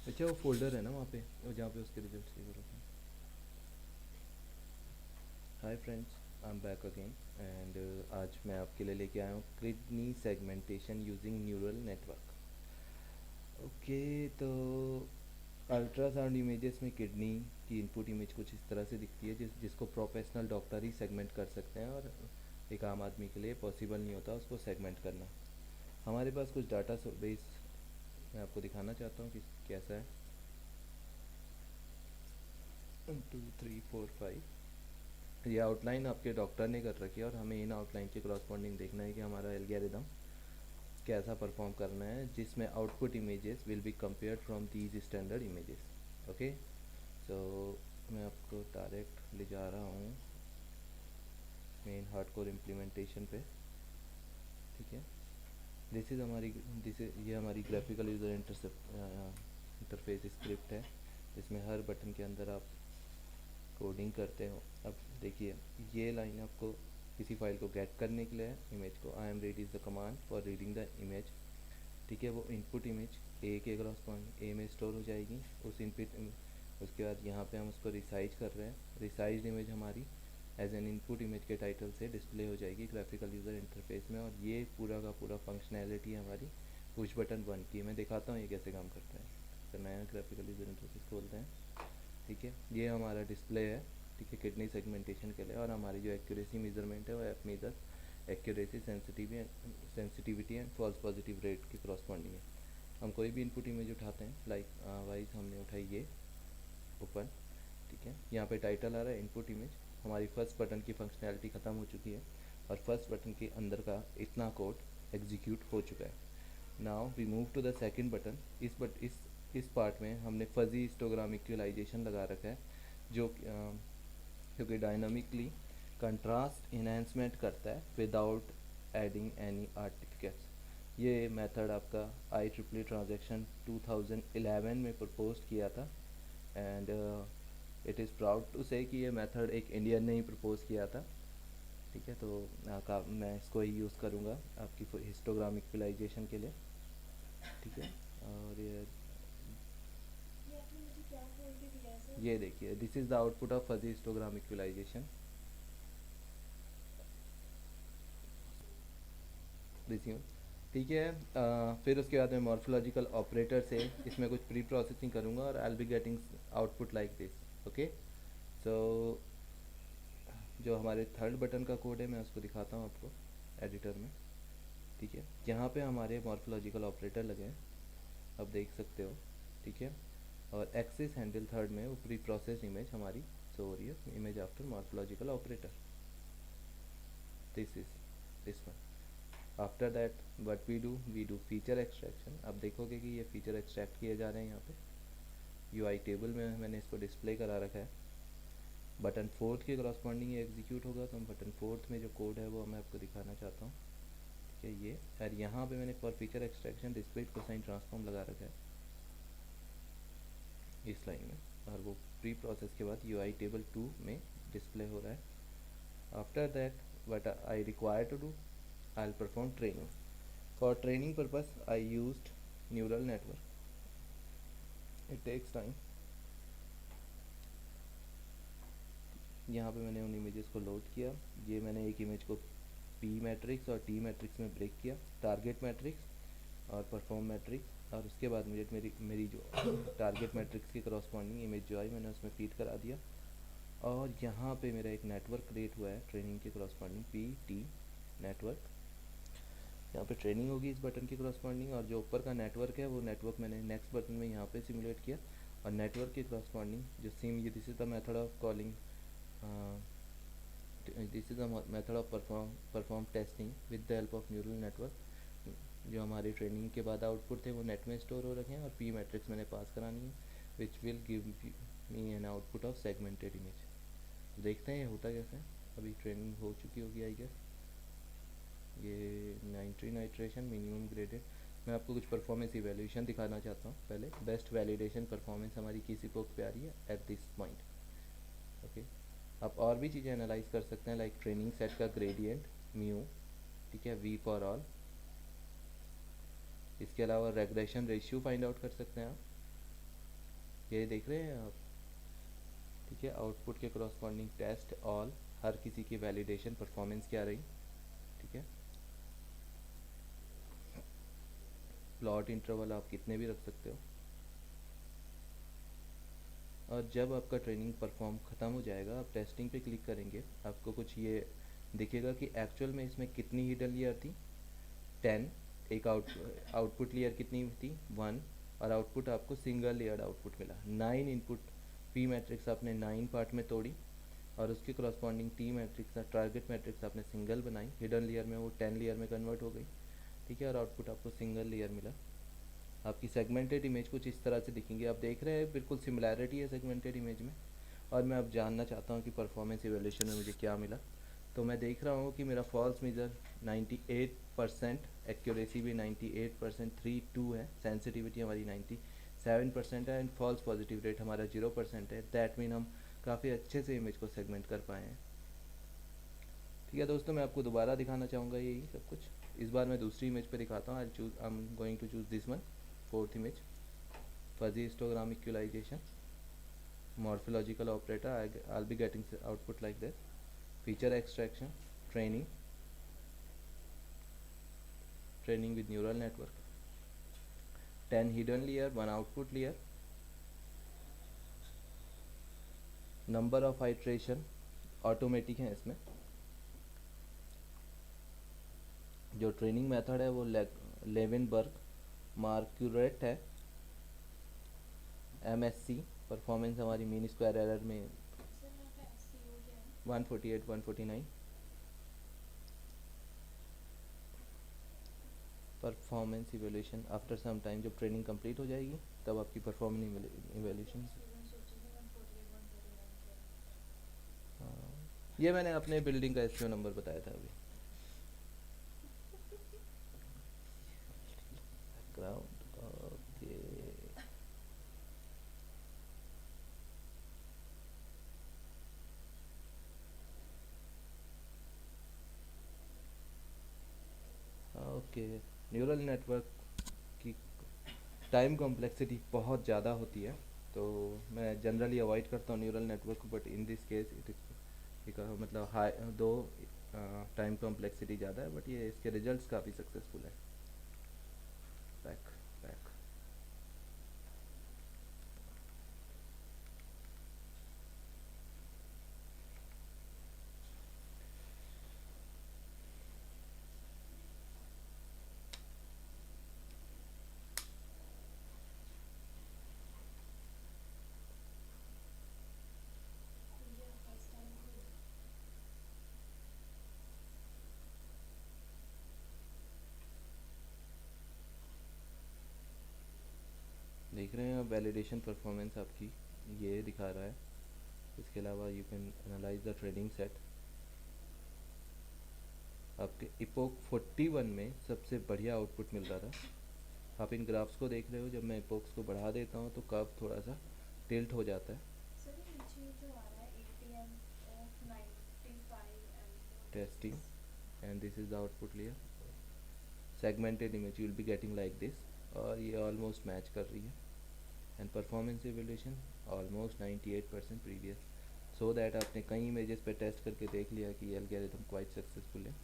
अच्छा वो फोल्डर है ना वहाँ पे, वो जहाँ पे उसके रिजल्ट सेव हो रखे हैं। Hi friends, I am back again and आज मैं आपके लिए लेके आया हूँ kidney segmentation using neural network. Okay, तो अल्ट्रासाउंड इमेजेस में किडनी की इनपुट इमेज कुछ इस तरह से दिखती है जिसको प्रोफेशनल डॉक्टर ही सेगमेंट कर सकते हैं, और एक आम आदमी के लिए पॉसिबल नहीं होता उसको सेगमेंट करना। हमारे पास कुछ डाटा बेस मैं आपको दिखाना चाहता हूँ कि कैसा है। 1 2 3 4 5, ये आउटलाइन आपके डॉक्टर ने कर रखी है और हमें इन आउटलाइन के करस्पॉन्डिंग देखना है कि हमारा एल्गोरिदम कैसा परफॉर्म करना है, जिसमें output images will be compared from these standard images. Okay, so मैं आपको डायरेक्ट ले जा रहा हूँ मेन हार्डकोर इम्प्लीमेंटेशन पे। ठीक है, दिस इज़ हमारी दिस ये हमारी ग्राफिकल यूज़र इंटरफेस स्क्रिप्ट है, जिसमें हर बटन के अंदर आप कोडिंग करते हो। अब देखिए, ये लाइन आपको किसी फाइल को गेट करने के लिए है, इमेज को। I am read is the command for reading the image. ठीक है, वो इनपुट इमेज ए के करस्पॉन्डिंग ए में स्टोर हो जाएगी। उस इनपुट उसके बाद यहाँ पे हम उसको रिसाइज कर रहे हैं। रिसाइज इमेज हमारी एज एन इनपुट इमेज के टाइटल से डिस्प्ले हो जाएगी ग्राफिकल यूज़र इंटरफेस में, और ये पूरा का पूरा फंक्शनैलिटी हमारी पुश बटन 1 की। मैं दिखाता हूँ ये कैसे काम करता है। तो नया ग्राफिकल यूज़र इंटरफेस खोलते हैं। ठीक है, ये हमारा डिस्प्ले है। ठीक है, किडनी सेगमेंटेशन के लिए, और हमारी जो एक्यूरेसी मेजरमेंट है वो F measure accuracy sensitivity and false positive rate के करस्पॉन्डिंग है। हम कोई भी इनपुट इमेज उठाते हैं, लाइक वाइज हमने उठाई ये ओपन। ठीक है, यहाँ पे टाइटल आ रहा है इनपुट इमेज। हमारी फर्स्ट बटन की फंक्शनैलिटी ख़त्म हो चुकी है और फर्स्ट बटन के अंदर का इतना कोड एग्जीक्यूट हो चुका है। Now we move to the second button. इस पार्ट में हमने फजी हिस्टोग्राम इक्वलाइजेशन लगा रखा है, जो कि डायनामिकली कंट्रास्ट इन्हेंसमेंट करता है विदाउट एडिंग एनी आर्टिफिकेट्स। ये मेथड आपका IEEE ट्रांजैक्शन 2011 में प्रपोज किया था, and it is proud to say कि ये मेथड एक इंडियन ने ही प्रपोज किया था। ठीक है, तो मैं इसको ही यूज़ करूँगा आपकी हिस्टोग्राम इक्वलाइजेशन के लिए। ठीक है, और ये देखिए, this is the output of fuzzy histogram equalization. Resume. ठीक है, फिर उसके बाद मैं मॉर्फोलॉजिकल ऑपरेटर से इसमें कुछ प्री प्रोसेसिंग करूँगा और I will be getting output like this. Okay, so जो हमारे थर्ड बटन का कोड है मैं उसको दिखाता हूँ आपको एडिटर में। ठीक है, यहाँ पे हमारे मॉर्फोलॉजिकल ऑपरेटर लगे हैं, अब देख सकते हो। ठीक है, और एक्सिस हैंडल थर्ड में वो प्री प्रोसेस इमेज हमारी शो हो रही है, image after morphological operator. This is this one. After that what we do feature extraction. अब देखोगे कि ये फीचर एक्सट्रैक्ट किए जा रहे हैं यहाँ पे UI टेबल में, मैंने इसको डिस्प्ले करा रखा है। बटन फोर्थ के करस्पॉन्डिंग ये एग्जीक्यूट होगा, तो हम बटन फोर्थ में जो कोड है वो मैं आपको दिखाना चाहता हूँ। ठीक है, ये और यहाँ पे मैंने for feature extraction discrete cosine transform लगा रखा है इस लाइन में, और वो प्री प्रोसेस के बाद UI टेबल 2 में डिस्प्ले हो रहा है। After that what I require to do, I'll perform training. For training purpose I used neural network. It takes time. यहाँ पे मैंने उन इमेजेस को लोड किया। ये मैंने एक इमेज को P मैट्रिक्स और T मैट्रिक्स में ब्रेक किया, टारगेट मैट्रिक्स और परफॉर्म मैट्रिक्स, और उसके बाद मुझे मेरी जो टारगेट मैट्रिक्स की करस्पॉन्डिंग इमेज जो आई मैंने उसमें फीड करा दिया। और यहाँ पे मेरा एक नेटवर्क क्रिएट हुआ है ट्रेनिंग के करस्पॉन्डिंग PT नेटवर्क। यहाँ पे ट्रेनिंग होगी इस बटन के करस्पॉन्डिंग, और जो ऊपर का नेटवर्क है वो नेटवर्क मैंने नेक्स्ट बटन में यहाँ पे सिमुलेट किया। और नेटवर्क के करस्पॉन्डिंग जो सिम, ये this is the method of calling, this is the method of perform testing with the help of neural network. जो हमारे ट्रेनिंग के बाद आउटपुट थे वो नेट में स्टोर हो रखे हैं, और P मैट्रिक्स मैंने पास करानी है which will give me an output of segmented image. देखते हैं ये होता कैसे है। अभी ट्रेनिंग हो चुकी होगी आई गेस। ये 19 आइट्रेशन मिनिमम ग्रेडेड। मैं आपको कुछ परफॉर्मेंस इवैल्यूएशन दिखाना चाहता हूँ। पहले बेस्ट वैलिडेशन परफॉर्मेंस हमारी किसी पोक पे आ रही है एट दिस पॉइंट। ओके, आप और भी चीज़ें एनालाइज कर सकते हैं, लाइक ट्रेनिंग सेट का ग्रेडियंट म्यू। ठीक है, V फॉर ऑल। इसके अलावा रेग्रेशन रेशियो फाइंड आउट कर सकते हैं आप। ये देख रहे हैं आप, ठीक है। आउटपुट के करस्पॉन्डिंग टेस्ट ऑल, हर किसी की वैलिडेशन परफॉर्मेंस क्या रही, ठीक है। प्लॉट इंटरवल आप कितने भी रख सकते हो। और जब आपका ट्रेनिंग परफॉर्म ख़त्म हो जाएगा, आप टेस्टिंग पे क्लिक करेंगे, आपको कुछ ये दिखेगा कि एक्चुअल में इसमें कितनी हिडन लेयर थी, 10। एक आउटपुट लेयर कितनी थी, 1। और आउटपुट आपको सिंगल लेयर्ड आउटपुट मिला। 9 इनपुट पी मैट्रिक्स आपने 9 पार्ट में तोड़ी, और उसके corresponding T matrix target matrix आपने सिंगल बनाई, हिडन लेयर में वो 10 लेयर में कन्वर्ट हो गई, ठीक है। और आउटपुट आपको सिंगल लेयर मिला। आपकी सेगमेंटेड इमेज कुछ इस तरह से दिखेंगे। आप देख रहे हैं बिल्कुल सिमिलैरिटी है सेगमेंटेड इमेज में। और मैं अब जानना चाहता हूँ कि परफॉर्मेंस इवेल्यूशन में मुझे क्या मिला। तो मैं देख रहा हूँ कि मेरा फॉल्स मेजर 98%, एक्यूरेसी भी 98%, 3-2 है, सेंसिटिविटी हमारी 97% है, एंड फॉल्स पॉजिटिव रेट हमारा 0% है। दैट मीन हम काफ़ी अच्छे से इमेज को सेगमेंट कर पाए हैं, ठीक है दोस्तों। मैं आपको दोबारा दिखाना चाहूँगा यही सब कुछ। इस बार मैं दूसरी इमेज पे दिखाता हूँ। I am going to choose this one, fourth image. fuzzy histogram equalization, morphological operator, I'll be getting output like this. Feature extraction, training with neural network, 10 hidden layer, 1 output layer, number of iteration automatic है इसमें। जो training method है वो लेवेनबर्ग Marquardt है। MSC performance हमारी mean square error में 148 149। Performance evaluation after some time, जब training complete हो जाएगी तब आपकी परफॉर्मेंस इवेल्यूशन। ये मैंने अपने बिल्डिंग का एसक्यू नंबर बताया था अभी। Ground, okay. Okay, neural network की टाइम कॉम्प्लेक्सिटी बहुत ज़्यादा होती है, तो मैं जनरली अवॉइड करता हूँ neural network, but in this case it is मतलब हाई, दो टाइम कॉम्प्लेक्सिटी ज़्यादा है, बट ये इसके रिजल्ट्स काफ़ी सक्सेसफुल है। बैक बैक देख रहे हैं आप, वैलिडेशन परफॉर्मेंस आपकी ये दिखा रहा है। इसके अलावा you can analyse the training set. आपके इपोक 41 में सबसे बढ़िया आउटपुट मिल रहा था। आप इन ग्राफ्स को देख रहे हो, जब मैं इपोक्स को बढ़ा देता हूँ तो कर्व थोड़ा सा टिल्ट हो जाता है। Testing, and this is the output layer. Segmented image you will be getting like this, और ये ऑलमोस्ट मैच कर रही है। And performance evaluation almost 98% previous, so that आपने कई इमेजेस पे टेस्ट करके देख लिया कि ये एल्गोरिथम क्वाइट सक्सेसफुल है।